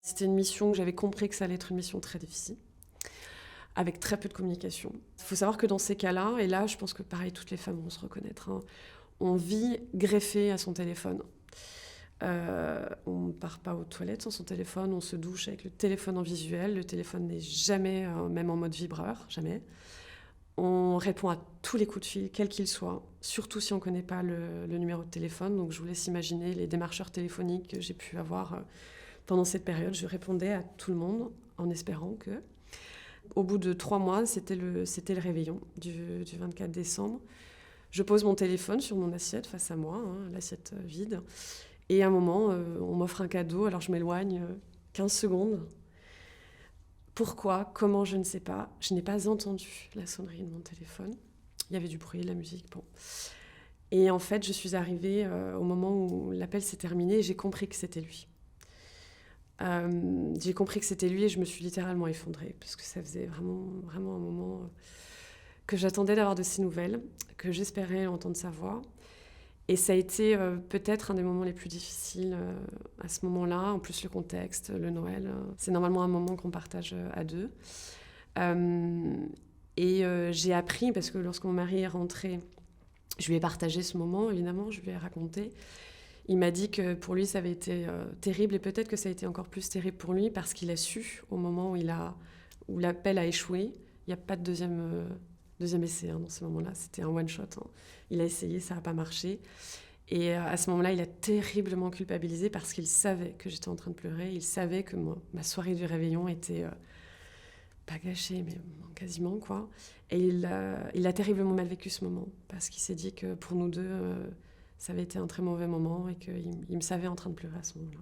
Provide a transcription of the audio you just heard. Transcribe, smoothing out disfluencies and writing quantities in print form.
C'était une mission que j'avais compris que ça allait être une mission très difficile, avec très peu de communication. Il faut savoir que dans ces cas-là, et là je pense que pareil, toutes les femmes vont se reconnaître, hein, on vit greffé à son téléphone. On ne part pas aux toilettes sans son téléphone, on se douche avec le téléphone en visuel, le téléphone n'est jamais, même en mode vibreur, jamais. On répond à tous les coups de fil, quels qu'ils soient, surtout si on ne connaît pas le numéro de téléphone. Donc je vous laisse imaginer les démarcheurs téléphoniques que j'ai pu avoir pendant cette période. Je répondais à tout le monde en espérant que... Au bout de 3 mois, c'était le réveillon du 24 décembre. Je pose mon téléphone sur mon assiette face à moi, hein, l'assiette vide. Et à un moment, on m'offre un cadeau, alors je m'éloigne 15 secondes. Pourquoi ? Comment ? Je ne sais pas. Je n'ai pas entendu la sonnerie de mon téléphone. Il y avait du bruit, de la musique, bon. Et en fait, je suis arrivée au moment où l'appel s'est terminé et j'ai compris que c'était lui. J'ai compris que c'était lui et je me suis littéralement effondrée parce que ça faisait vraiment, vraiment un moment que j'attendais d'avoir de ses nouvelles, que j'espérais entendre sa voix. Et ça a été peut-être un des moments les plus difficiles à ce moment-là. En plus, le contexte, le Noël, c'est normalement un moment qu'on partage à deux. J'ai appris, parce que lorsque mon mari est rentré, je lui ai partagé ce moment, évidemment, je lui ai raconté. Il m'a dit que pour lui, ça avait été terrible, et peut-être que ça a été encore plus terrible pour lui, parce qu'il a su, au moment où l'appel a échoué, il n'y a pas de deuxième essai dans ce moment-là, c'était un one-shot. Hein. Il a essayé, ça n'a pas marché. Et à ce moment-là, il a terriblement culpabilisé parce qu'il savait que j'étais en train de pleurer. Il savait que ma soirée du réveillon était pas gâchée, mais quasiment, quoi. Et il a terriblement mal vécu ce moment parce qu'il s'est dit que pour nous deux, ça avait été un très mauvais moment et qu'il me savait en train de pleurer à ce moment-là.